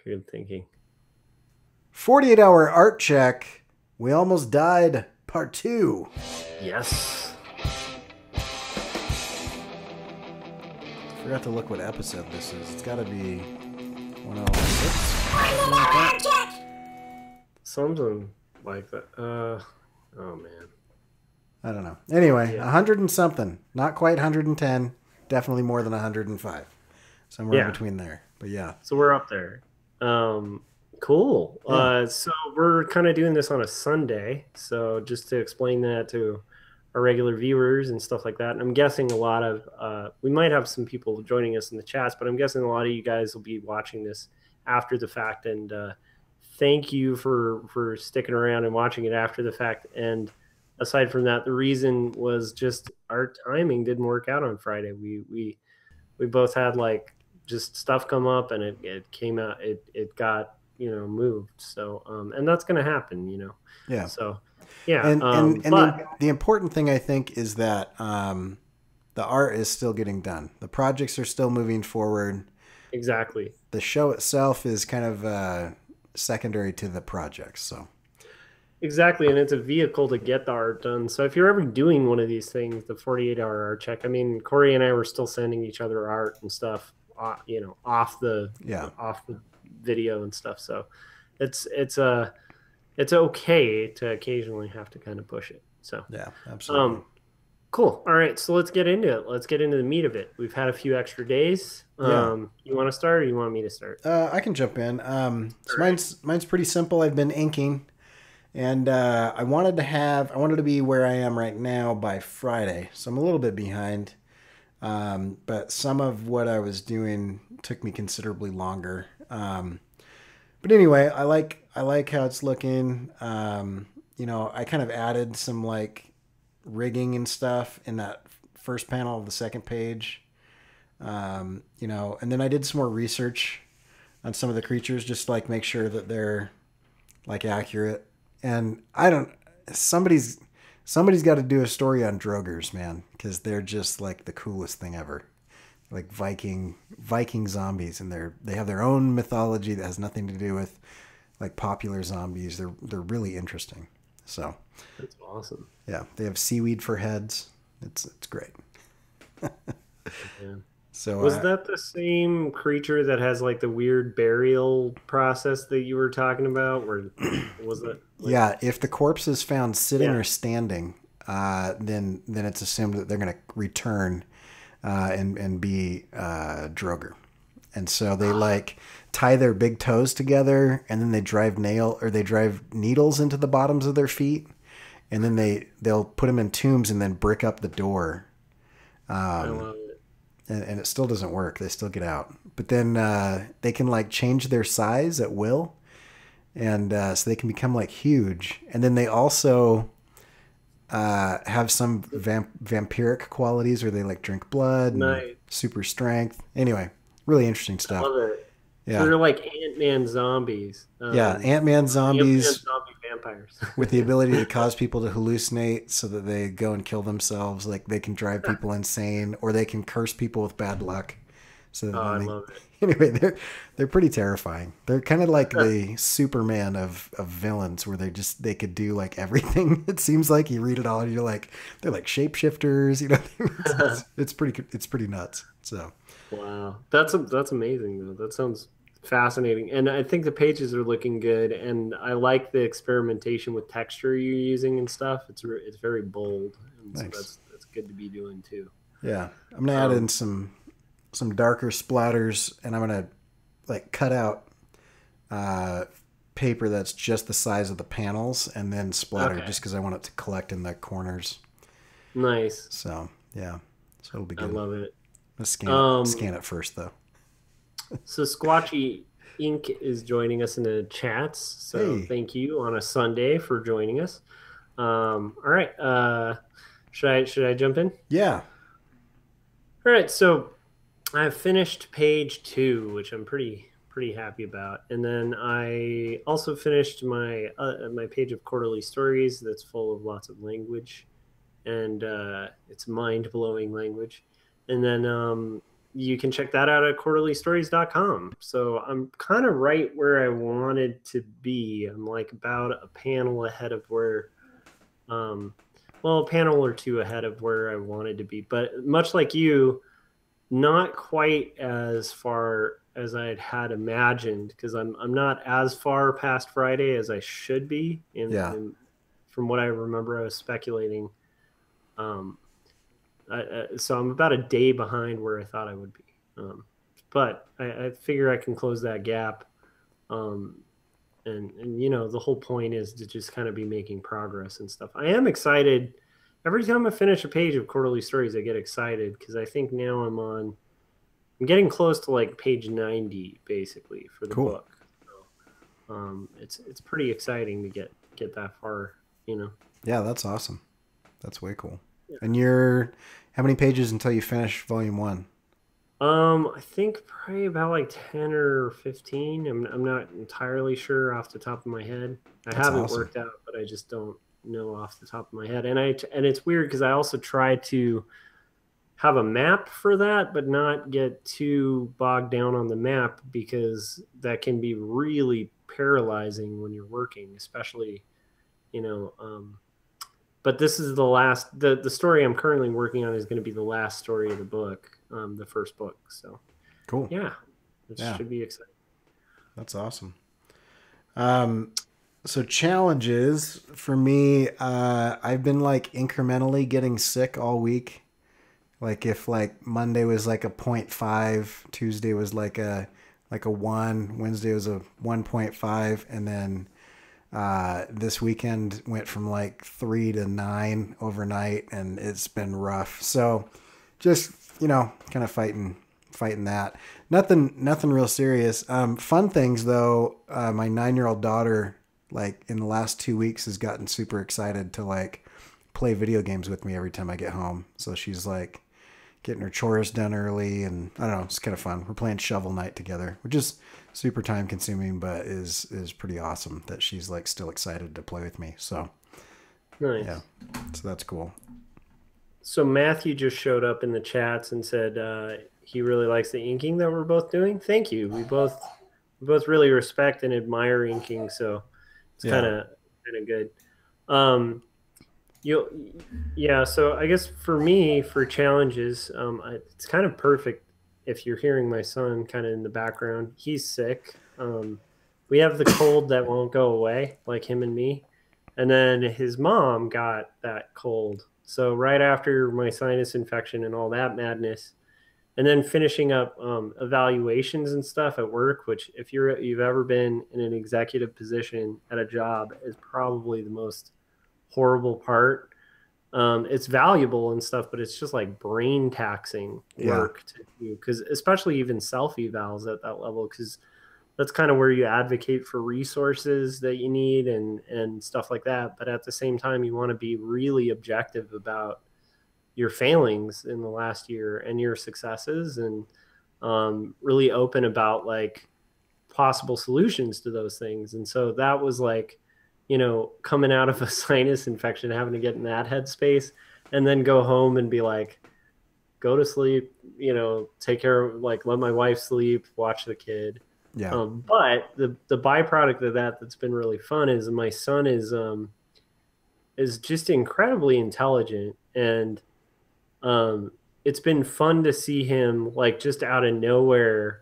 Good thinking. 48-hour art check. We almost died. Part 2. Yes. Forgot to look what episode this is. It's got to be 106. Something like that. Something like that. Oh man. I don't know. Anyway, Yeah. 100 and something. Not quite 110. Definitely more than 105. Somewhere in Yeah. between there. But yeah. So we're up there. Um, cool. Yeah. So we're kind of doing this on a Sunday. So just to explain that to our regular viewers and stuff like that. And I'm guessing a lot of we might have some people joining us in the chats, but I'm guessing a lot of you guys will be watching this after the fact. And thank you for sticking around and watching it after the fact. And aside from that, the reason was just our timing didn't work out on Friday. We both had like just stuff come up and it came out it got moved, so and that's gonna happen, Yeah. so yeah, And but the important thing I think is that the art is still getting done. The projects are still moving forward. exactly. The show itself is kind of secondary to the projects. So Exactly, and it's a vehicle to get the art done. So if you're ever doing one of these things, the 48-hour art check, I mean, Corey and I were still sending each other art and stuff, yeah, off the video and stuff. So it's okay to occasionally have to kind of push it. So yeah, absolutely. um, cool. All right, so let's get into it. Let's get into the meat of it. We've had a few extra days. Yeah, You want to start, or you want me to start? I can jump in. So All right. mine's pretty simple. I've been inking, and I wanted to be where I am right now by Friday. So I'm a little bit behind. But some of what I was doing took me considerably longer. But anyway, I like how it's looking. I kind of added some like rigging and stuff in that first panel of the second page. And then I did some more research on some of the creatures, just like make sure that they're like accurate. And I don't somebody's somebody's got to do a story on Drogers, man, because they're just like the coolest thing ever. Like Viking zombies, and they have their own mythology that has nothing to do with like popular zombies. They're really interesting. So That's awesome. yeah, they have seaweed for heads. It's great. Yeah. So Was that the same creature that has like the weird burial process that you were talking about? Or was it like, yeah, if the corpse is found sitting yeah. or standing, then it's assumed that they're going to return and be Droger. And so they like tie their big toes together, and then they drive needles into the bottoms of their feet, and then they'll put them in tombs and then brick up the door. I Um, love it. and it still doesn't work. They still get out, but then they can like change their size at will, and so they can become like huge. And then they also have some vampiric qualities where they like drink blood and Nice. super strength. Anyway, really interesting I stuff. love it. So Yeah. they're like Ant-Man zombies. Yeah. Ant-Man Ant-Man zombies zombie vampires. with the ability to cause people to hallucinate so that they go and kill themselves. Like they can drive people insane, or they can curse people with bad luck. So that Oh, I when love it. anyway, they're pretty terrifying. They're kind of like the Superman of villains, where they could do like everything. It seems like you read it all, and you're like, they're like shapeshifters. It's pretty nuts. So Wow, that's amazing though. That sounds fascinating, and I think the pages are looking good, and I like the experimentation with texture you're using and stuff. It's very bold, and so nice. that's good to be doing too. Yeah, I'm gonna add in Um, some darker splatters, and I'm gonna like cut out uh, paper that's just the size of the panels, and then splatter okay, just because I want it to collect in the corners. nice. So yeah, so it'll be I good. love it. Let's Um, scan it first though. so Squatchy Inc. is joining us in the chats. So Hey, thank you on a Sunday for joining us. All right. Should I jump in? yeah, All right. So I finished page two, which I'm pretty happy about, and then I also finished my page of quarterly stories that's full of lots of language, and it's mind blowing language. And then you can check that out at quarterlystories.com. So I'm kind of right where I wanted to be. I'm like about a panel ahead of where, um, well, a panel or two ahead of where I wanted to be. But much like you, not quite as far as I had imagined, because I'm not as far past Friday as I should be. Yeah. From what I remember, I was speculating. Um, so I'm about a day behind where I thought I would be. But I figure I can close that gap. Um, and you know, the whole point is to just kind of be making progress and stuff. I am excited. Every time I finish a page of quarterly stories, I get excited because I think now I'm getting close to like page 90 basically for the Cool. book. So, it's pretty exciting to get that far, you know. Yeah, that's awesome. That's way cool. Yeah. And you're how many pages until you finish volume one? I think probably about like 10 or 15. I'm not entirely sure off the top of my head. I That's haven't awesome. worked out, but I just don't know off the top of my head. And it's weird because I also try to have a map for that, but not get too bogged down on the map because that can be really paralyzing when you're working, especially, you know, but this is the story I'm currently working on is going to be the last story of the book, the first book. So Cool. yeah, it Yeah, should be exciting. that's awesome. Um, so challenges for me, I've been like incrementally getting sick all week. Like if like Monday was like a point 0.5, Tuesday was like a 1, Wednesday was a 1.5, and then this weekend went from like 3 to 9 overnight, and it's been rough. So just, kind of fighting that. Nothing real serious. Fun things though. My 9-year-old daughter, like in the last 2 weeks, has gotten super excited to like play video games with me every time I get home. So she's like getting her chores done early, and I don't know, it's kind of fun. We're playing Shovel Knight together, which is super time consuming, but is pretty awesome that she's like still excited to play with me. So yeah, Nice. so that's cool. So Matthew just showed up in the chats and said he really likes the inking that we're both doing. Thank you. We both really respect and admire inking, so it's kind Yeah, of good. Um, you Yeah, so I guess for me, for challenges, it's kind of perfect if you're hearing my son kind of in the background. He's sick. We have the cold that won't go away, like him and me. And then his mom got that cold. So right after my sinus infection and all that madness, and then finishing up evaluations and stuff at work, which if you've ever been in an executive position at a job is probably the most horrible part. It's valuable and stuff, but it's just like brain taxing yeah, work to do, because especially even self evals at that level, because that's kind of where you advocate for resources that you need and stuff like that. But at the same time, you want to be really objective about your failings in the last year and your successes, and really open about like possible solutions to those things. And so that was like, coming out of a sinus infection, having to get in that headspace and then go home and be like, go to sleep, take care of, like, let my wife sleep, watch the kid. yeah, But the byproduct of that's been really fun is my son is just incredibly intelligent, and um, it's been fun to see him like just out of nowhere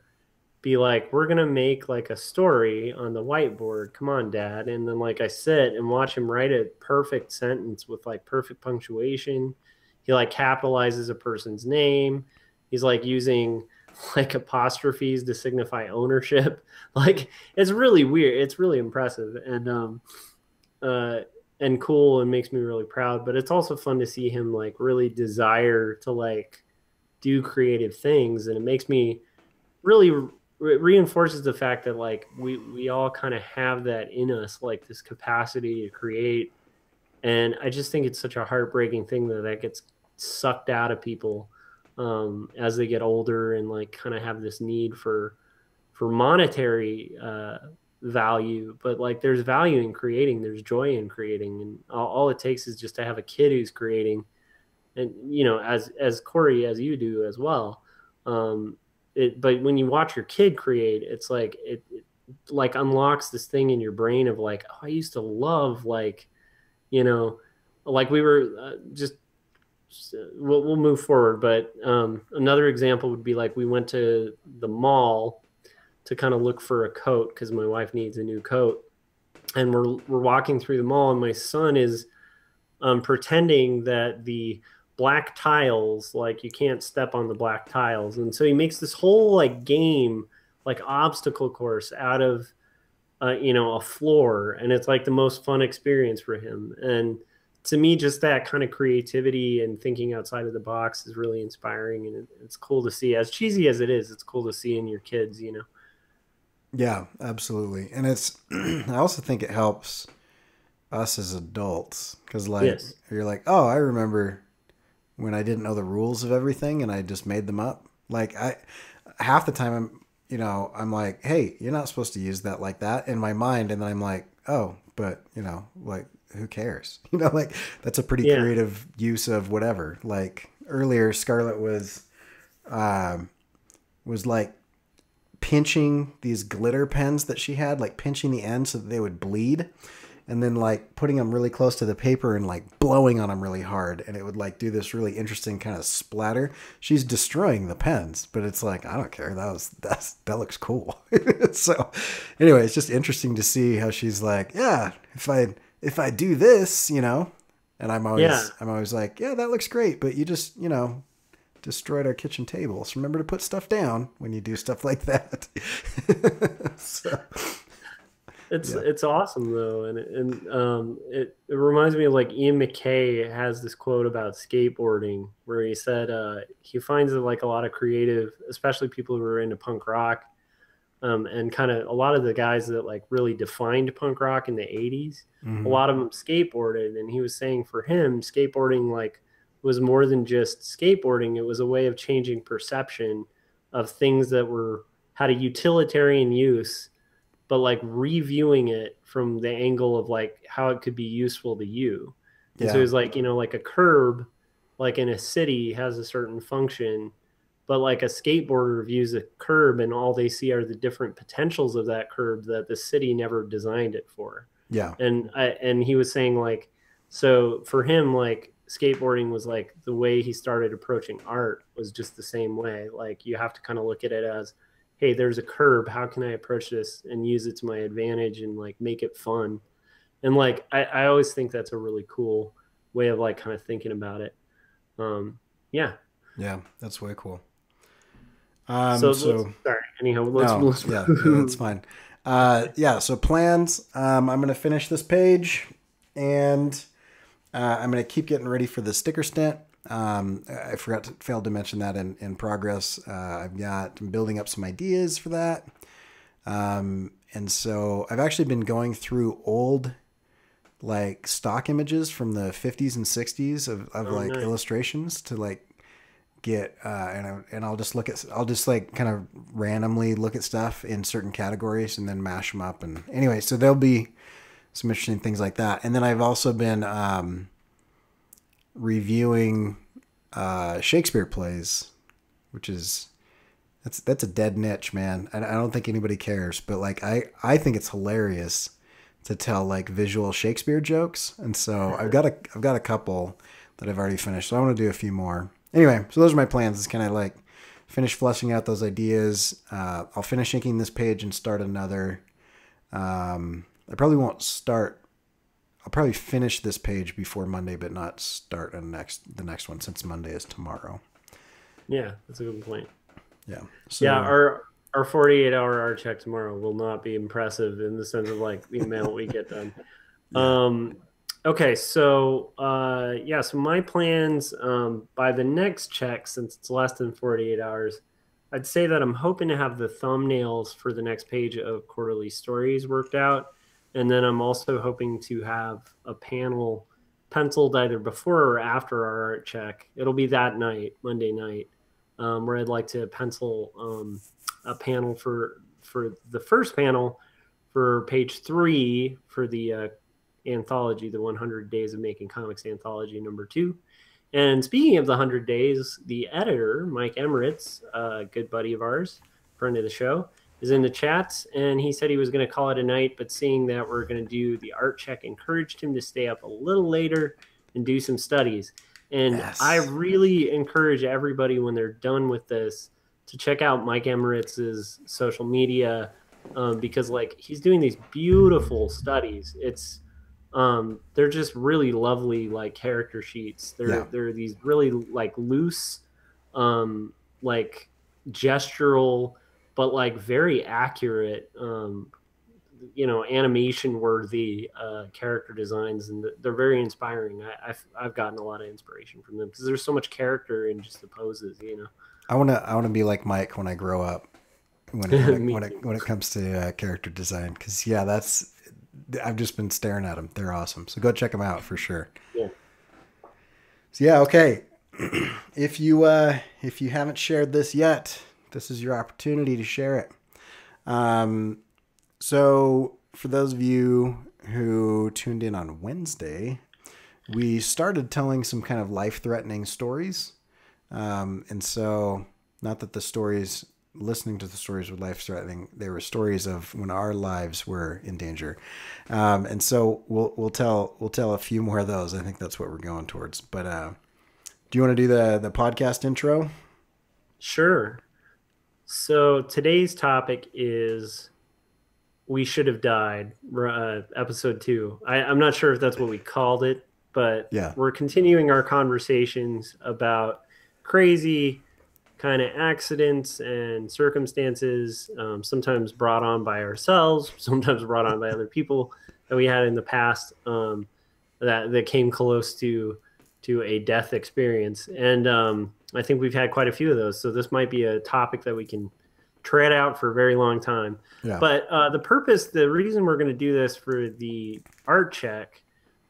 be like, we're gonna make like a story on the whiteboard. Come on, Dad. And then like I sit and watch him write a perfect sentence with like perfect punctuation. He like capitalizes a person's name. He's like using like apostrophes to signify ownership. Like it's really weird. It's really impressive uh and cool, and makes me really proud. But it's also fun to see him like really desire to like do creative things, and it makes me really reinforces the fact that like we all kind of have that in us, like this capacity to create. And I just think it's such a heartbreaking thing that gets sucked out of people as they get older and like kind of have this need for monetary value. But like there's value in creating, there's joy in creating, and all it takes is just to have a kid who's creating. And as Cory, as you do as well, Um, but when you watch your kid create, it's like it like unlocks this thing in your brain of like, oh, I used to love like, you know, like we were just we'll move forward. But another example would be like we went to the mall to kind of look for a coat because my wife needs a new coat, and we're walking through the mall, and my son is pretending that the black tiles, like you can't step on the black tiles, and so he makes this whole like game, like obstacle course out of a floor, and it's like the most fun experience for him. And to me, just that kind of creativity and thinking outside of the box is really inspiring, and it's cool to see. As cheesy as it is, it's cool to see in your kids. Yeah, absolutely. And it's I also think it helps us as adults because like Yes. you're like, oh, I remember when I didn't know the rules of everything and I just made them up. Like I half the time I'm like, hey, you're not supposed to use that like that in my mind, and then I'm like, oh, but like who cares? Like that's a pretty Yeah. creative use of whatever. Like earlier, Scarlett um, was like pinching these glitter pens that she had, like pinching the ends so that they would bleed, and then like putting them really close to the paper and like blowing on them really hard, and it would like do this really interesting kind of splatter. She's destroying the pens, but it's like I don't care. That looks cool. So anyway, it's just interesting to see how she's like, yeah, if I do this, and Yeah. I'm always like, yeah, that looks great, but you just destroyed our kitchen table. So remember to put stuff down when you do stuff like that. So, It's yeah. it's awesome though, and it reminds me of like Ian McKay has this quote about skateboarding where he said he finds that like a lot of creative, especially people who are into punk rock, and kind of a lot of the guys that like really defined punk rock in the '80s, a Mm-hmm. lot of them skateboarded, and he was saying for him, skateboarding like was more than just skateboarding; it was a way of changing perception of things that were had a utilitarian use but like reviewing it from the angle of like how it could be useful to you. And so Yeah. it's like, like a curb, like in a city has a certain function, but like a skateboarder views a curb and all they see are the different potentials of that curb that the city never designed it for. Yeah. And he was saying like, so for him, like skateboarding was like the way he started approaching art was just the same way. Like you have to kind of look at it as, hey, there's a curb. How can I approach this and use it to my advantage and like make it fun? And like I always think that's a really cool way of like kind of thinking about it. Um, yeah. Yeah. That's way cool. So let's So sorry. Anyhow, let's no, let's yeah, that's fine. Yeah. So plans. I'm gonna finish this page, and I'm gonna keep getting ready for the sticker stint. I failed to mention that in progress. I'm building up some ideas for that. And so I've actually been going through old like stock images from the 50s and 60s of oh like nice. illustrations to like get and I'll just like kind of randomly look at stuff in certain categories and then mash them up. And anyway, so there'll be some interesting things like that. And then I've also been reviewing Shakespeare plays, which is that's a dead niche, man. I don't think anybody cares, but like I think it's hilarious to tell like visual Shakespeare jokes, and so I've got a couple that I've already finished. So I want to do a few more. Anyway, so those are my plans. Is kind of like finish fleshing out those ideas. I'll finish inking this page and start another. I probably won't start. I'll probably finish this page before Monday, but not start the next one since Monday is tomorrow. Yeah, that's a good point. Yeah. Yeah, So our 48-hour art check tomorrow will not be impressive in the sense of like the amount we get done. yeah. Um, okay, so yeah, so my plans by the next check, since it's less than 48 hours, I'd say that I'm hoping to have the thumbnails for the next page of quarterly stories worked out. And then I'm also hoping to have a panel penciled either before or after our art check. It'll be that night, Monday night, where I'd like to pencil a panel for the first panel for page 3 for the anthology, the 100 Days of Making Comics anthology number 2, And speaking of the 100 days, the editor, Mike Emmerich, a good buddy of ours, friend of the show, is in the chats, and he said he was going to call it a night, but seeing that we're going to do the art check encouraged him to stay up a little later and do some studies. And I Yes. really encourage everybody when they're done with this to check out Mike Emmerich's social media, because like he's doing these beautiful studies. They're just really lovely like character sheets. Yeah. They're these really like loose, um like gestural, but like very accurate, animation worthy character designs, and they're very inspiring. I've gotten a lot of inspiration from them because there's so much character in just the poses. I wanna be like Mike when I grow up. When it when it Me when it too. when it comes to character design, because yeah, that's I've just been staring at them. They're awesome. So go check them out for sure. Yeah. So yeah, okay. If you haven't shared this yet, this is your opportunity to share it. Um, so for those of you who tuned in on Wednesday, we started telling some kind of life-threatening stories. And so, not that the stories, listening to the stories were life threatening, they were stories of when our lives were in danger. And so we'll tell a few more of those. I think that's what we're going towards. But do you want to do the podcast intro? Sure. So today's topic is We Should Have Died, episode 2. I'm not sure if that's what we called it, but Yeah, we're continuing our conversations about crazy kind of accidents and circumstances, sometimes brought on by ourselves, sometimes brought on by other people that we had in the past, that came close to a death experience. And I think we've had quite a few of those. So this might be a topic that we can tread out for a very long time. yeah, But the reason we're going to do this for the art check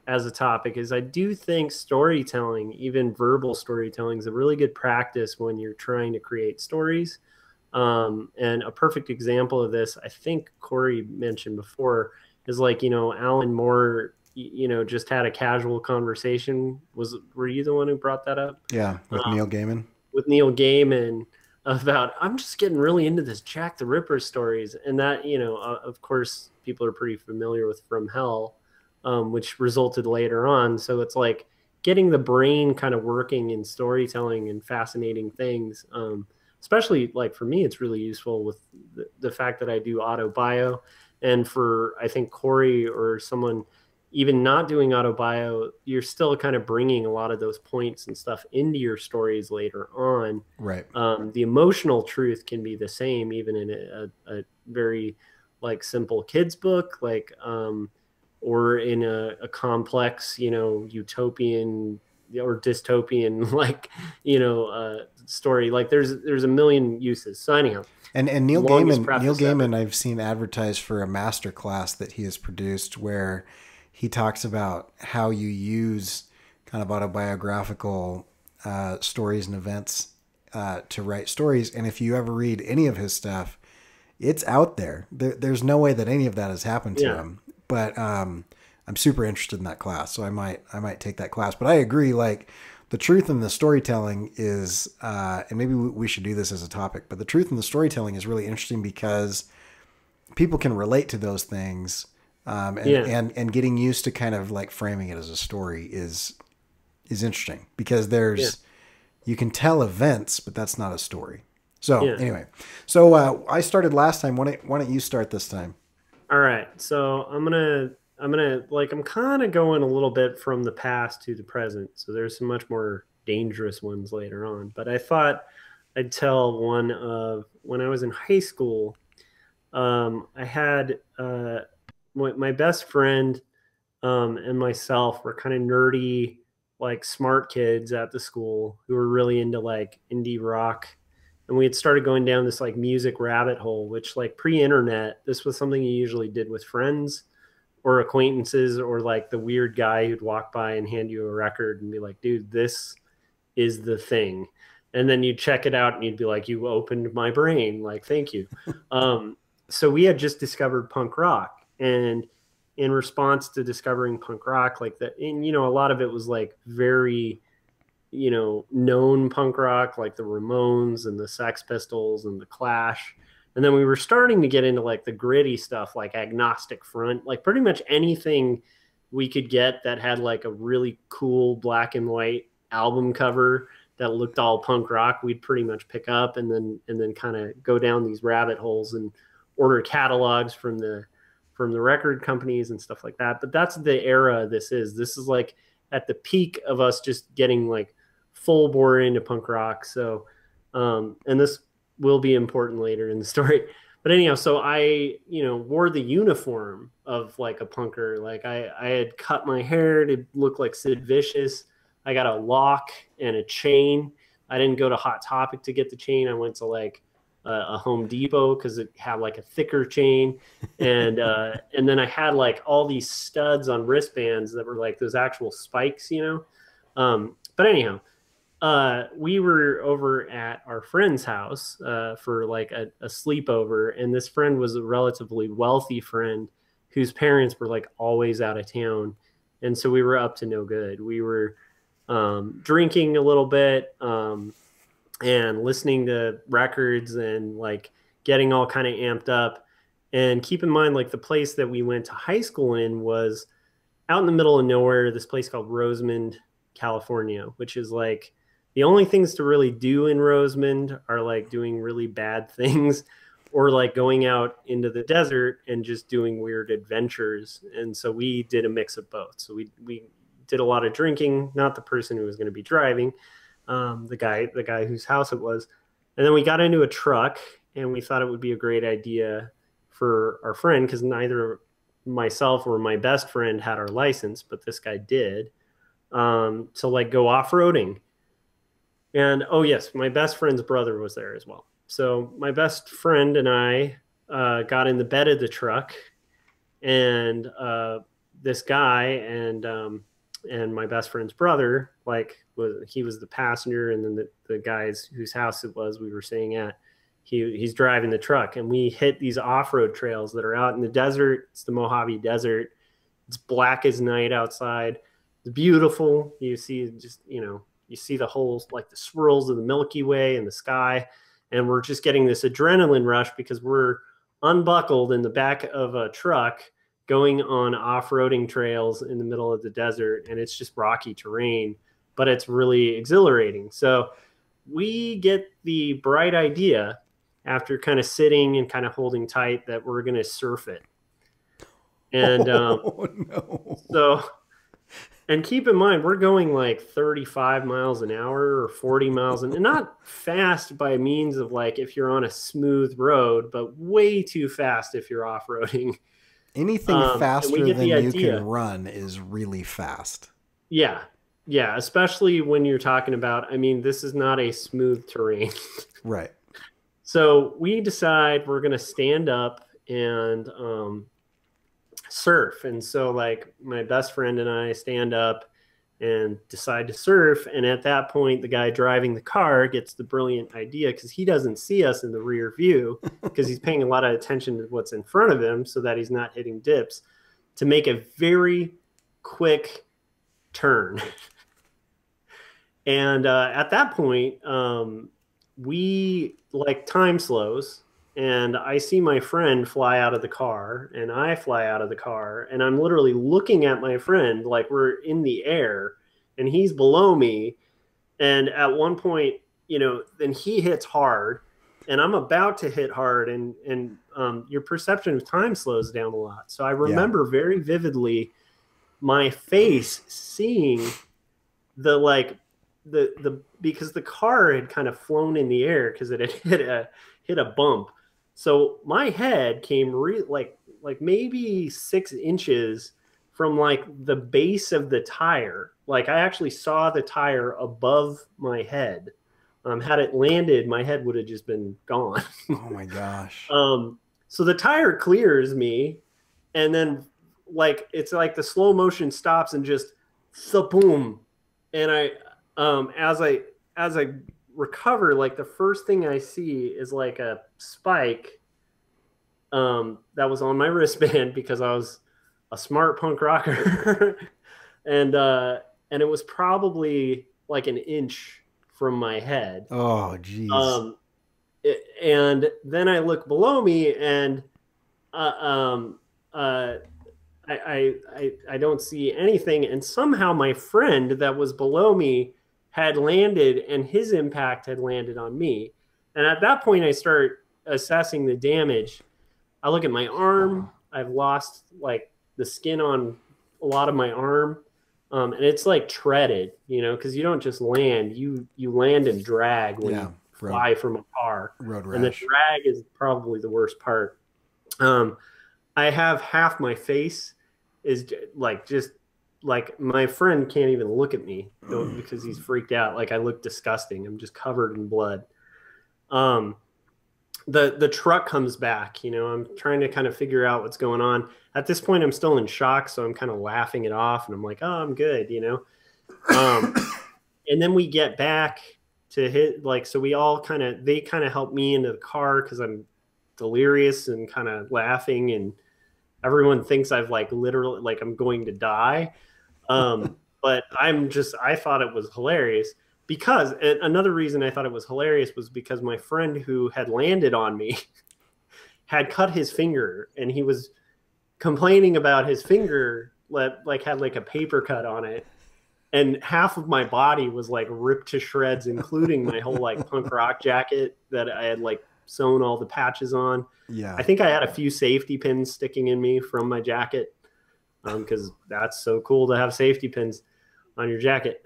as a topic is I do think storytelling, even verbal storytelling, is a really good practice when you're trying to create stories. And a perfect example of this, I think Cory mentioned before, is like, Alan Moore, just had a casual conversation. Were you the one who brought that up? yeah. With Neil Gaiman. With Neil Gaiman about I'm just getting really into this Jack the Ripper stories, and that of course people are pretty familiar with From Hell, which resulted later on. So it's like getting the brain kind of working in storytelling and fascinating things. Especially like for me, it's really useful with the fact that I do auto bio, and for I think Cory or someone even not doing auto bio, you're still kind of bringing a lot of those points and stuff into your stories later on. Right. The emotional truth can be the same, even in a very like simple kids book, like or in a complex, utopian or dystopian like story. Like there's a million uses. So anyhow, And Neil longest Gaiman, Neil preface ever. Gaiman, I've seen advertised for a master class that he has produced where he talks about how you use kind of autobiographical stories and events to write stories. And if you ever read any of his stuff, it's out there. There's no way that any of that has happened to Yeah, him. But I'm super interested in that class, so I might take that class. But I agree, like the truth in the storytelling is, and maybe we should do this as a topic. But the truth in the storytelling is really interesting because people can relate to those things, and yeah, and getting used to kind of like framing it as a story is interesting because yeah, you can tell events, but that's not a story. So yeah. anyway, so I started last time. Why don't you start this time? All right. So I'm gonna like I'm kind of going a little bit from the past to the present. So there's some much more dangerous ones later on. But I thought I'd tell one of when I was in high school. I had my best friend, and myself were kind of nerdy, like smart kids at the school who were really into like indie rock. And we had started going down this like music rabbit hole, which like pre-internet, this was something you usually did with friends or acquaintances or like the weird guy who'd walk by and hand you a record and be like, dude, this is the thing. And then you'd check it out and you'd be like, you opened my brain. Like, thank you. Um, so we had just discovered punk rock. And in response to discovering punk rock, like that, and a lot of it was like very known punk rock like the Ramones and the Sex Pistols and the Clash. And then we were starting to get into like the gritty stuff like Agnostic Front, like pretty much anything we could get that had like a really cool black and white album cover that looked all punk rock, we'd pretty much pick up and then kind of go down these rabbit holes and order catalogs from the record companies and stuff like that. But that's the era this is. This is like at the peak of us just getting like full bore into punk rock. So, and this will be important later in the story. But anyhow, so I, wore the uniform of like a punker. Like I had cut my hair to look like Sid Vicious. I got a lock and a chain. I didn't go to Hot Topic to get the chain. I went to like a Home Depot because it had like a thicker chain, and then I had like all these studs on wristbands that were like those actual spikes. But anyhow, we were over at our friend's house for like a sleepover, and this friend was a relatively wealthy friend whose parents were like always out of town, and so we were up to no good. We were drinking a little bit, and listening to records and like getting all kind of amped up. And keep in mind, like the place that we went to high school in was out in the middle of nowhere, this place called Rosamond, California, which is like the only things to really do in Rosamond are like doing really bad things or like going out into the desert and just doing weird adventures. And so we did a mix of both. So we did a lot of drinking, not the person who was going to be driving, the guy whose house it was. And then we got into a truck and we thought it would be a great idea for our friend, because neither myself or my best friend had our license, but this guy did, to like go off-roading. And oh yes, my best friend's brother was there as well. So my best friend and I got in the bed of the truck, and this guy and my best friend's brother, like he was the passenger, and then the guys whose house it was we were staying at, he's driving the truck, and we hit these off-road trails that are out in the desert. It's the Mojave Desert. It's black as night outside. It's beautiful. You see you see the whole, like the swirls of the Milky Way in the sky. And we're just getting this adrenaline rush because we're unbuckled in the back of a truck going on off-roading trails in the middle of the desert. And it's just rocky terrain, but it's really exhilarating. So we get the bright idea, after kind of sitting and kind of holding tight, that we're going to surf it. And no. So, and keep in mind, we're going like 35 miles an hour or 40 miles, and not fast by means of like if you're on a smooth road, but way too fast if you're off-roading. Anything faster than you idea. can run is really fast. Yeah. Yeah. Especially when you're talking about, I mean, this is not a smooth terrain. Right. So we decide we're going to stand up and surf. And so like my best friend and I stand up and decide to surf. And at that point, the guy driving the car gets the brilliant idea, because he doesn't see us in the rear view, because he's paying a lot of attention to what's in front of him so that he's not hitting dips, to make a very quick turn. And at that point, we like time slows, and I see my friend fly out of the car, and I fly out of the car, and I'm literally looking at my friend like we're in the air, and he's below me. And at one point, then he hits hard, and I'm about to hit hard, and your perception of time slows down a lot. So I remember very vividly my face seeing the because the car had kind of flown in the air because it had hit a bump. So my head came like maybe 6 inches from like the base of the tire. Like I actually saw the tire above my head. Had it landed, my head would have just been gone. Oh my gosh. So the tire clears me, and then like it's like the slow motion stops and just boom. And I as I recover, like the first thing I see is like a spike that was on my wristband, because I was a smart punk rocker. And it was probably like an inch from my head. Oh, geez. Um, and then I look below me, and uh, um, uh, I don't see anything. And somehow my friend that was below me had landed, and his impact had landed on me. And at that point, I start assessing the damage. I look at my arm. I've lost like the skin on a lot of my arm. And it's like treaded, because you don't just land. You land and drag when Yeah. you fly from a car, Road and the rash. drag is probably the worst part. Um, I have half my face is like just like my friend can't even look at me because he's freaked out. Like I look disgusting. I'm just covered in blood. Um, the truck comes back. I'm trying to kind of figure out what's going on. At this point, I'm still in shock, so I'm kind of laughing it off, and I'm like, "Oh, I'm good." Um, and then we get back to hit like so we all they kind of help me into the car because I'm delirious and kind of laughing, and everyone thinks I've like literally like I'm going to die. But I thought it was hilarious because another reason I thought it was hilarious was because my friend who had landed on me had cut his finger, and he was complaining about his finger like had like a paper cut on it, and half of my body was like ripped to shreds, including my whole like punk rock jacket that I had like sewn all the patches on. Yeah. I think I had a few safety pins sticking in me from my jacket, because that's so cool to have safety pins on your jacket.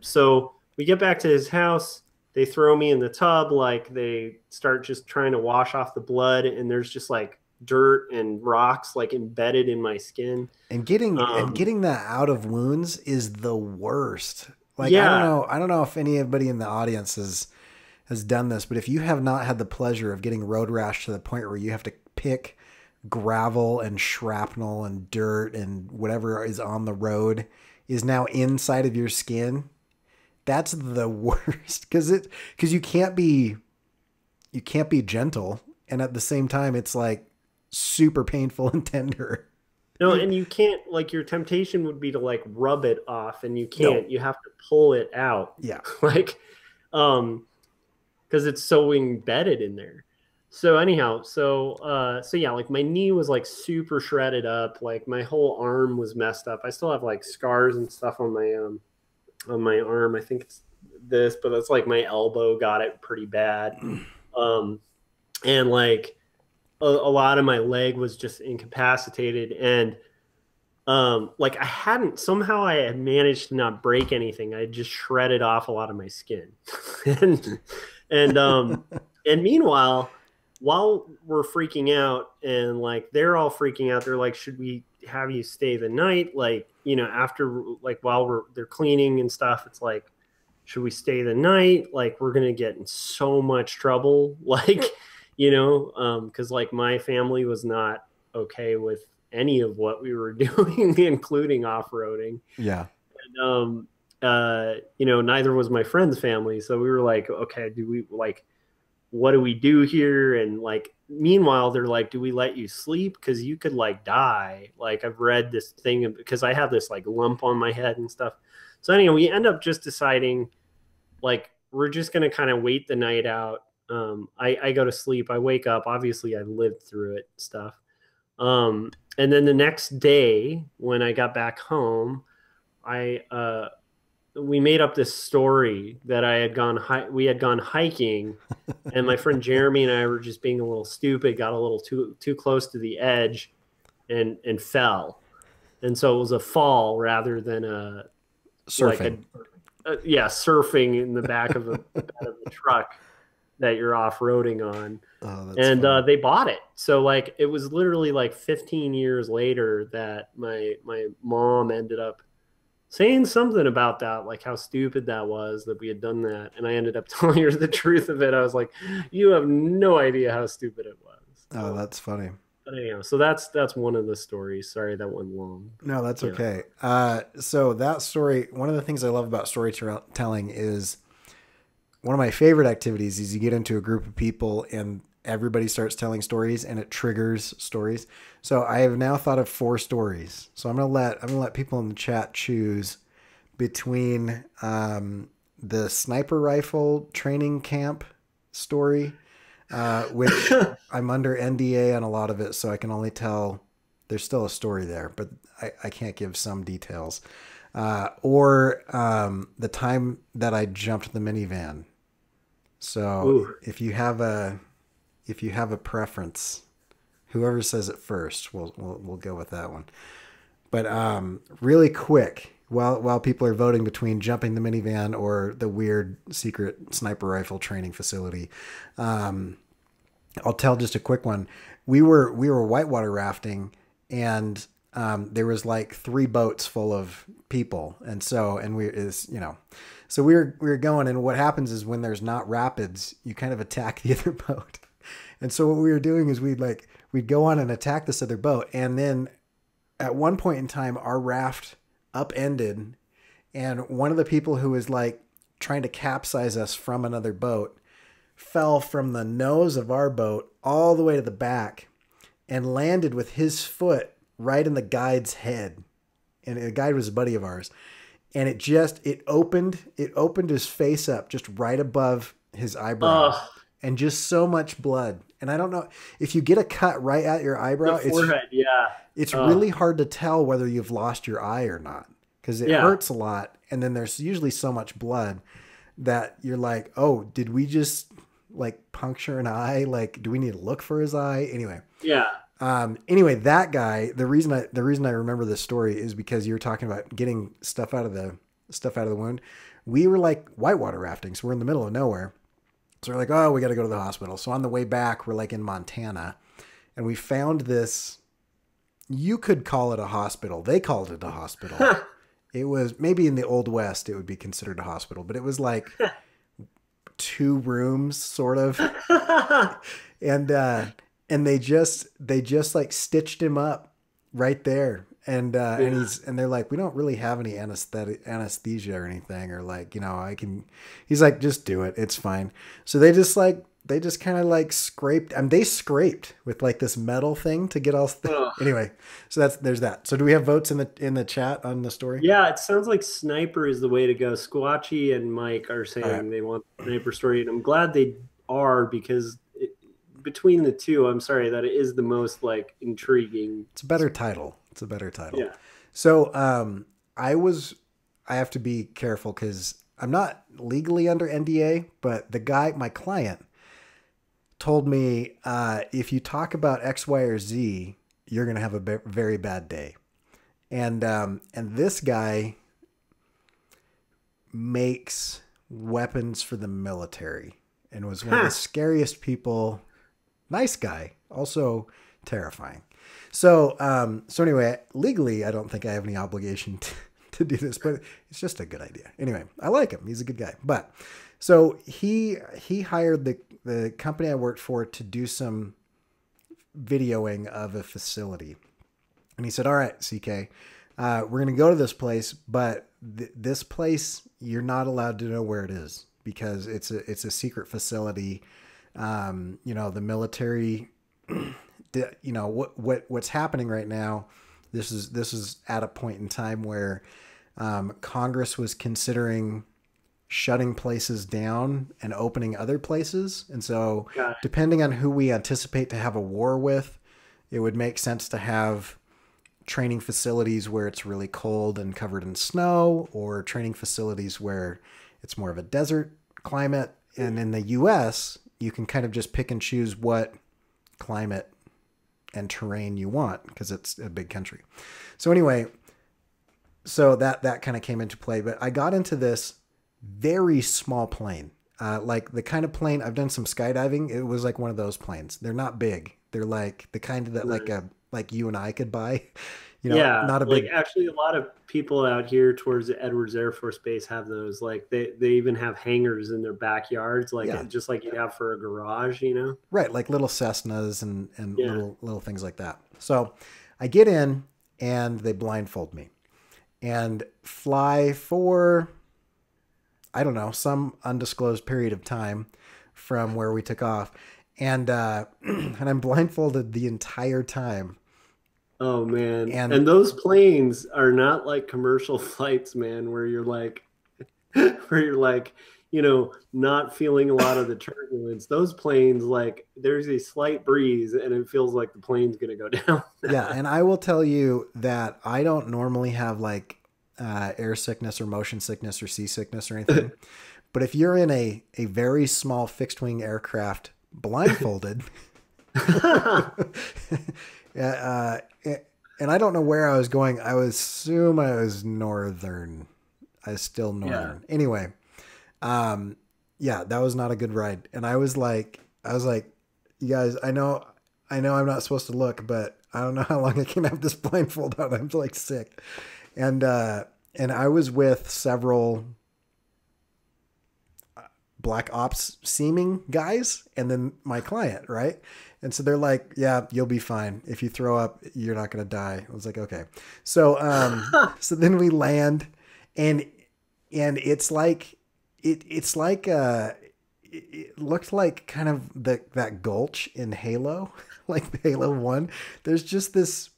So we get back to his house. They throw me in the tub, like they start just trying to wash off the blood, and there's just like dirt and rocks like embedded in my skin. And getting that out of wounds is the worst. Like I don't know if anybody in the audience has done this, but if you have not had the pleasure of getting road rash to the point where you have to pick gravel and shrapnel and dirt and whatever is on the road is now inside of your skin, that's the worst because you can't be gentle, and at the same time it's like super painful and tender. No, and you can't like your temptation would be to like rub it off, and you No. can't. You have to pull it out. Yeah. Like because it's so embedded in there. So anyhow, so yeah, like my knee was like super shredded up, like my whole arm was messed up. I still have like scars and stuff on my arm. I think it's this, but it's like my elbow got it pretty bad. And like a lot of my leg was just incapacitated, and like I had managed to not break anything. I just shredded off a lot of my skin. and and meanwhile, while we're freaking out and like they're all freaking out, they're like, should we have you stay the night? Like, after like while they're cleaning and stuff, it's like, should we stay the night? Like, we're gonna get in so much trouble. Like, because like my family was not okay with any of what we were doing, including off-roading. Yeah. And neither was my friend's family. So we were like, okay, what do we do here? And like, meanwhile, they're like, do we let you sleep? Because you could like die. Like I've read this thing because I have this like lump on my head and stuff. So anyway, we end up just deciding like, we're just going to kind of wait the night out. I go to sleep. I wake up. Obviously I lived through it and stuff. And then the next day when I got back home, we made up this story that we had gone hiking, and my friend Jeremy and I were just being a little stupid, got a little too close to the edge, and fell. And so it was a fall rather than a surfing. Surfing in the back of the truck that you're off-roading on. Oh, and they bought it. So like it was literally like 15 years later that my mom ended up saying something about that, like how stupid that was that we had done that. And I ended up telling her the truth of it. I was like, you have no idea how stupid it was. Oh, that's funny. But anyhow, so that's one of the stories. Sorry, that went long. No, that's okay. So that story, one of the things I love about storytelling is one of my favorite activities is you get into a group of people and everybody starts telling stories and it triggers stories. So I have now thought of 4 stories. So I'm gonna let people in the chat choose between the sniper rifle training camp story, which I'm under NDA on a lot of it, so I can only tell there's still a story there, but I can't give some details. Or the time that I jumped the minivan. So Ooh. if you have a preference, whoever says it first, we'll go with that one. But really quick, while people are voting between jumping the minivan or the weird secret sniper rifle training facility, um, I'll tell just a quick one. We were whitewater rafting, and there was like three boats full of people, and we is so we were going, and what happens is when there's not rapids, you kind of attack the other boat, and so what we were doing is we'd go on and attack this other boat, and then at one point in time, our raft upended, and one of the people who was like trying to capsize us from another boat fell from the nose of our boat all the way to the back and landed with his foot right in the guide's head. And the guide was a buddy of ours. And it opened his face up just right above his eyebrow, Oh, and just so much blood. And I don't know if you get a cut right at your the eyebrow, forehead. Yeah. it's Oh, really hard to tell whether you've lost your eye or not, because it yeah. hurts a lot, and then there's usually so much blood that you're like, oh, did we just like puncture an eye? Like, do we need to look for his eye? Anyway, Yeah. anyway, that guy. The reason I remember this story is because you were talking about getting stuff out of the wound. We were like whitewater rafting, so we're in the middle of nowhere. So we're like, oh, we got to go to the hospital. So on the way back, we're like in Montana, and we found this. You could call it a hospital. They called it a hospital. It was maybe in the Old West, it would be considered a hospital, but it was like two rooms, sort of, and they just like stitched him up right there, Yeah. and they're like, we don't really have any anesthesia or anything, or like, I can. He's like, just do it, it's fine. So they just kind of like scraped, and they scraped with like this metal thing to get all. Ugh. Anyway, so there's that. So do we have votes in the chat on the story? Yeah, it sounds like sniper is the way to go. Squatchy and Mike are All right. saying they want sniper story, and I'm glad they are because between the two, I'm sorry that it is the most like intriguing. It's a better title. It's a better title. Yeah. So I have to be careful because I'm not legally under NDA, but my client, told me if you talk about X, Y, or Z, you're gonna have a very bad day. And this guy makes weapons for the military and was one of the Huh. scariest people. Nice guy, also terrifying. So anyway, legally, I don't think I have any obligation to do this, but it's just a good idea. Anyway, I like him. He's a good guy. But so he hired the company I worked for to do some videoing of a facility. And he said, all right, CK, we're going to go to this place, but this place, you're not allowed to know where it is because it's a secret facility. The military, what's happening right now. This is at a point in time where Congress was considering shutting places down and opening other places. And so Got it. depending on who we anticipate to have a war with, it would make sense to have training facilities where it's really cold and covered in snow, or training facilities where it's more of a desert climate. And in the US, you can kind of just pick and choose what climate and terrain you want because it's a big country. So anyway, so that kind of came into play. But I got into this very small plane, like the kind of plane I've done some skydiving. It was like one of those planes. They're not big. They're like the kind that Nice. like you and I could buy. Yeah, Not a like big. actually a lot of people out here towards the Edwards Air Force Base have those. Like they even have hangars in their backyards, like Yeah, just like you have for a garage. right. Like little Cessnas and Yeah. little things like that. So I get in and they blindfold me and fly for, I don't know, some undisclosed period of time from where we took off. And and I'm blindfolded the entire time. Oh man. And And those planes are not like commercial flights, man, where you're like where you're like, not feeling a lot of the turbulence. Those planes, like, there's a slight breeze and it feels like the plane's going to go down. Yeah, and I will tell you that I don't normally have like air sickness or motion sickness or seasickness or anything. But if you're in a very small fixed wing aircraft blindfolded, uh, and I don't know where I was going. I would assume I was northern. I was still northern. Yeah. Anyway, yeah, that was not a good ride. And I was like, you guys, I know I'm not supposed to look, but I don't know how long I can have this blindfold on. I'm like sick. And I was with several black ops seeming guys and then my client, right? And so they're like, yeah, you'll be fine. If you throw up, you're not going to die. I was like, okay. So, so then we land and, it's like, it's like, it looked like kind of that gulch in Halo, like Halo 1. There's just this.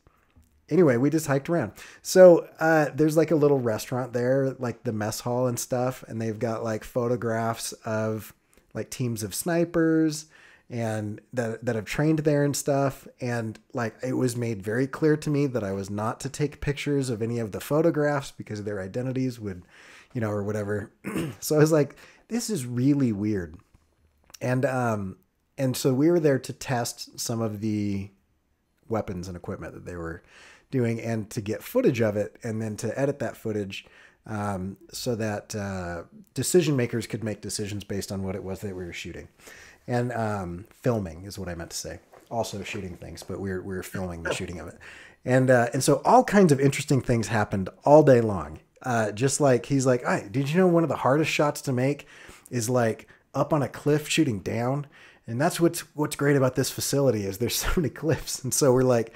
Anyway, we just hiked around. So there's like a little restaurant there, like the mess hall and stuff. And they've got like photographs of like teams of snipers and that have trained there and stuff. And like it was made very clear to me that I was not to take pictures of any of the photographs because their identities would, or whatever. So I was like, this is really weird. And so we were there to test some of the weapons and equipment that they were doing and to get footage of it and then to edit that footage so that decision makers could make decisions based on what it was that we were shooting. And filming is what I meant to say. Also shooting things, but we were filming the shooting of it. And so all kinds of interesting things happened all day long. Just like he's like, "Hey, did you know one of the hardest shots to make is like up on a cliff shooting down?" And that's what's great about this facility is there's so many cliffs. And so we're like,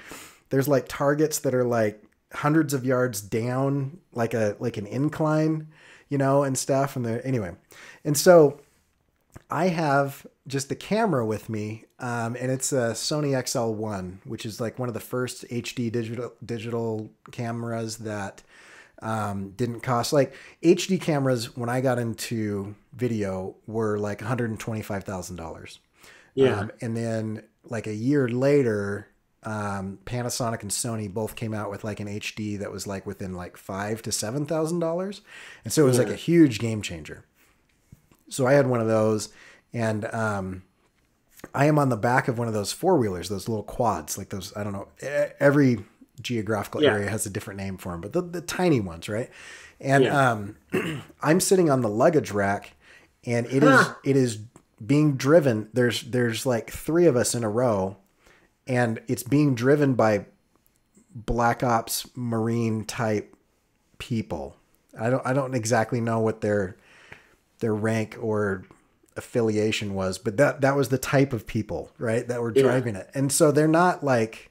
there's like targets that are like hundreds of yards down, like an incline, and stuff. And anyway. And so I have just the camera with me. And it's a Sony XL1, which is like one of the first HD digital cameras that didn't cost. Like HD cameras when I got into video were like $125,000. Yeah. And then like a year later, Panasonic and Sony both came out with like an HD that was like within like $5,000 to $7,000. And so it was like a huge game changer. So I had one of those and, I am on the back of one of those four-wheelers, those little quads, like those, I don't know, every geographical area has a different name for them, but the tiny ones, right? And I'm sitting on the luggage rack and it is being driven. There's like three of us in a row and it's being driven by Black Ops Marine type people. I don't exactly know what their rank or affiliation was, but that was the type of people, right, that were driving it. And so they're not like,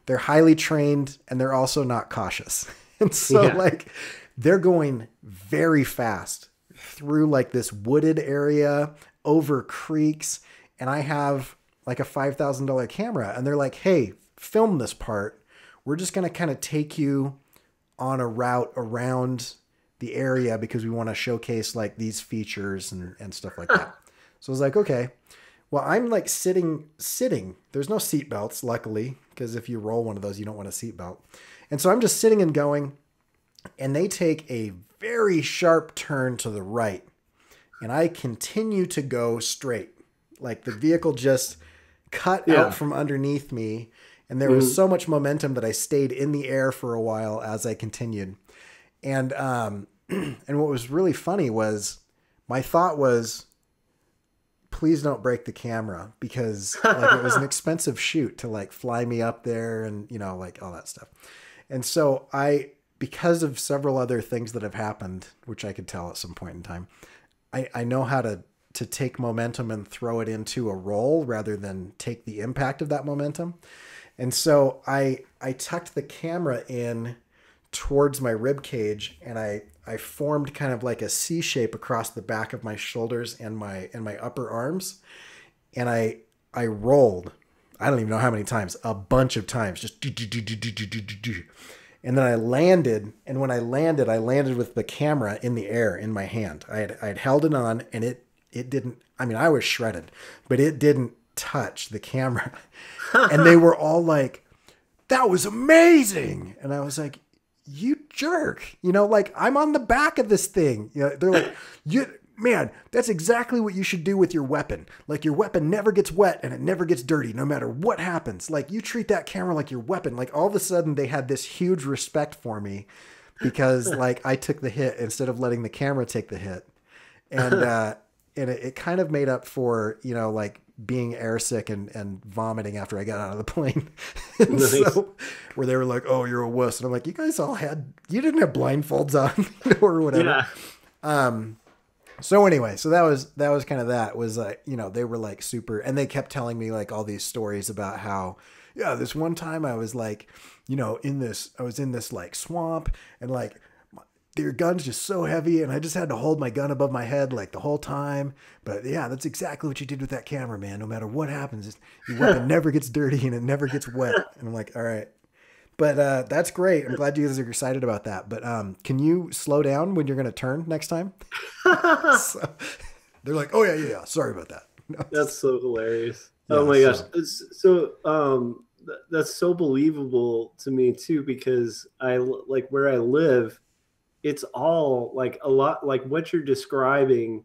they're highly trained and they're also not cautious. And so like they're going very fast through like this wooded area over creeks. And I have like a $5,000 camera and they're like, "Hey, film this part. We're just going to kind of take you on a route around the area because we want to showcase like these features and stuff like that." So I was like, okay, well, I'm like sitting. There's no seat belts, luckily, because if you roll one of those, you don't want a seat belt. And so I'm just sitting and going, and they take a very sharp turn to the right. And I continue to go straight. Like the vehicle just cut out from underneath me. And there was so much momentum that I stayed in the air for a while as I continued. And and what was really funny was my thought was, please don't break the camera because like it was an expensive shoot to like fly me up there and, like all that stuff. And so because of several other things that have happened, which I could tell at some point in time, I know how to take momentum and throw it into a roll rather than take the impact of that momentum. And so I tucked the camera in towards my rib cage and I formed kind of like a C shape across the back of my shoulders and my upper arms. And I rolled, I don't even know how many times, a bunch of times, just And then I landed, and when I landed with the camera in the air in my hand. I'd held it on, and it didn't. I mean, I was shredded, but it didn't touch the camera. And they were all like, "That was amazing," and I was like, "You jerk!" You know, like I'm on the back of this thing. You know, they're like, "You." Man, that's exactly what you should do with your weapon. Like your weapon never gets wet and it never gets dirty no matter what happens. Like you treat that camera like your weapon. Like all of a sudden they had this huge respect for me because like I took the hit instead of letting the camera take the hit. And it kind of made up for, you know, like being airsick and vomiting after I got out of the plane. And Nice. so where they were like, "Oh, you're a wuss." And I'm like, "You guys all you didn't have blindfolds on," you know, or whatever. Yeah. So anyway, so that was kind of that was like, you know, they were like super, and they kept telling me like all these stories about how, yeah, this one time I was like, you know, I was in this like swamp and like their gun's just so heavy and I just had to hold my gun above my head like the whole time. But yeah, that's exactly what you did with that camera, man. No matter what happens, your weapon never gets dirty and it never gets wet. And I'm like, all right. But that's great. I'm glad you guys are excited about that. But can you slow down when you're going to turn next time? So they're like, "Oh yeah, yeah, yeah. Sorry about that." No, That's so hilarious. Oh yeah. my gosh. So That's so believable to me too, because like where I live, it's all like a lot like what you're describing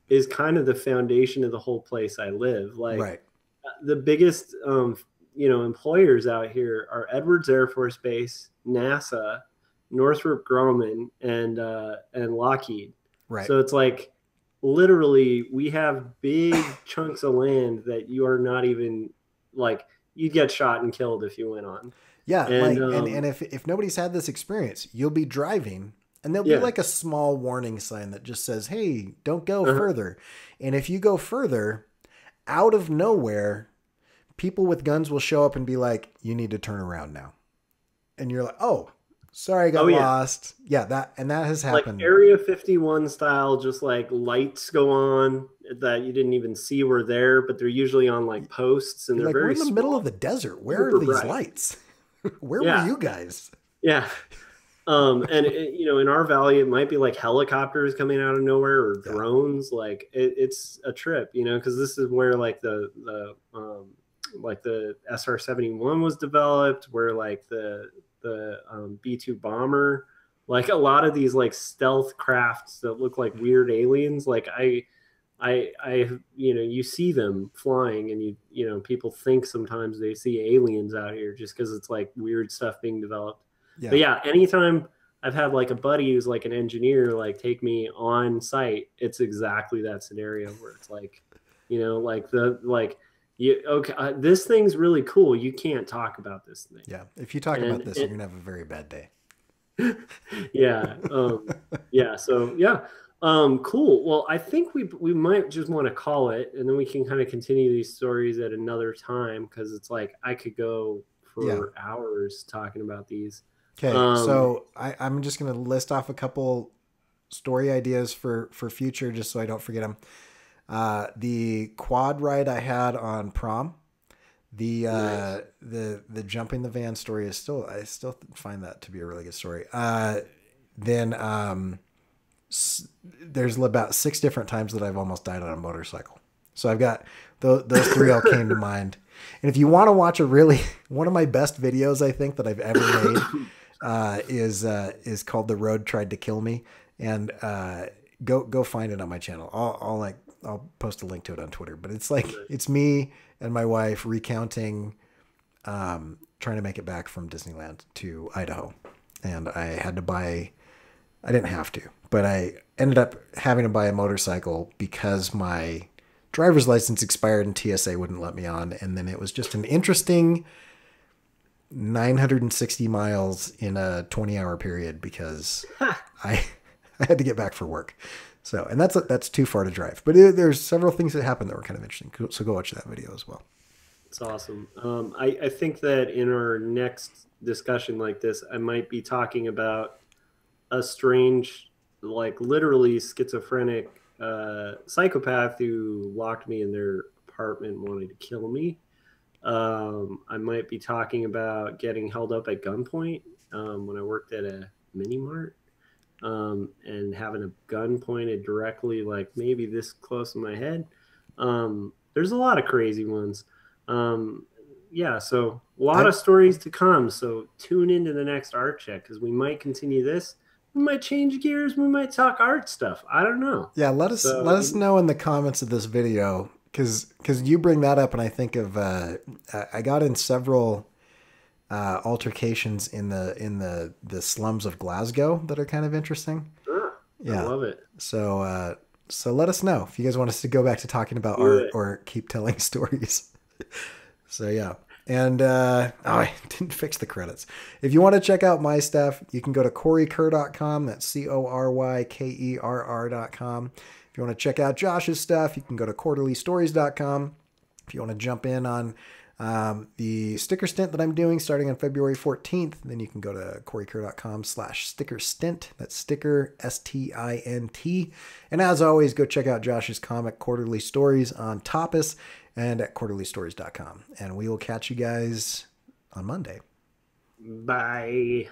is kind of the foundation of the whole place I live. Like right, the biggest employers out here are Edwards Air Force Base, NASA, Northrop Grumman, and Lockheed. right. So it's like literally we have big chunks of land that you are not even like you'd get shot and killed if you went on. Yeah, And like and if nobody's had this experience, you'll be driving and there'll be yeah, like a small warning sign that just says, "Hey, don't go uh-huh. further." And if you go further, out of nowhere, people with guns will show up and be like, "You need to turn around now." And you're like, "Oh, sorry, I Oh got yeah, lost." Yeah, that has like happened. Area 51 style, just like lights go on that you didn't even see were there, but they're usually on like posts and You're they're like, "We're very in the middle of small, the desert. Where are super these bright. lights? Where were Yeah, you guys?" yeah. And in our valley, it might be like helicopters coming out of nowhere or Yeah. drones. Like it's a trip, because this is where like the SR-71 was developed, where like the B-2 bomber, like a lot of these like stealth crafts that look like weird aliens. Like I you see them flying, and people think sometimes they see aliens out here just because it's like weird stuff being developed. But Yeah. yeah, anytime I've had like a buddy who's like an engineer, like take me on site, it's exactly that scenario where it's like, like you okay, this thing's really cool. You can't talk about this thing, Yeah. If you talk about and this, you're going to have a very bad day. yeah, yeah. So yeah, cool. Well, I think we might just want to call it, and then we can kind of continue these stories at another time because it's like I could go Yeah. for hours talking about these. Okay. Um, So I'm just going to list off a couple story ideas for future just so I don't forget them. The quad ride I had on prom, nice. the jumping the van story is still, I still find that to be a really good story. Then there's about 6 different times that I've almost died on a motorcycle. So I've got those three all came to mind. And if you want to watch a really one of my best videos I think that I've ever made is called "The Road Tried to Kill Me," and go find it on my channel. I'll post a link to it on Twitter. But it's like Nice. it's me and my wife recounting trying to make it back from Disneyland to Idaho, and I had to buy. I didn't have to, but I ended up having to buy a motorcycle because my driver's license expired and TSA wouldn't let me on. And then it was just an interesting 960 miles in a 20-hour period because I I had to get back for work. So, and that's too far to drive. But there's several things that happened that were kind of interesting. So go watch that video as well. It's awesome. I think that in our next discussion like this, I might be talking about a strange, like literally schizophrenic psychopath who locked me in their apartment and wanted to kill me. I might be talking about getting held up at gunpoint when I worked at a mini mart, and having a gun pointed directly, like maybe this close to my head. There's a lot of crazy ones. Um, yeah, so a lot I of stories to come. So tune into the next art check because we might continue this. We might change gears. We might talk art stuff. I don't know. Yeah, So let us know in the comments of this video because you bring that up and I think of I got in several altercations in the slums of Glasgow that are kind of interesting. I Yeah, love it. so so let us know if you guys want us to go back to talking about Do art it. or keep telling stories. So yeah. And oh, I didn't fix the credits. If you want to check out my stuff, you can go to CoryKerr.com. That's CoryKerr.com. If you want to check out Josh's stuff, you can go to quarterlystories.com. If you want to jump in on the sticker stint that I'm doing starting on February 14th, then you can go to CoryKerr.com/sticker stint. That's sticker STINT. And as always, go check out Josh's comic Quarterly Stories on Tapas and at quarterlystories.com. And we will catch you guys on Monday. Bye.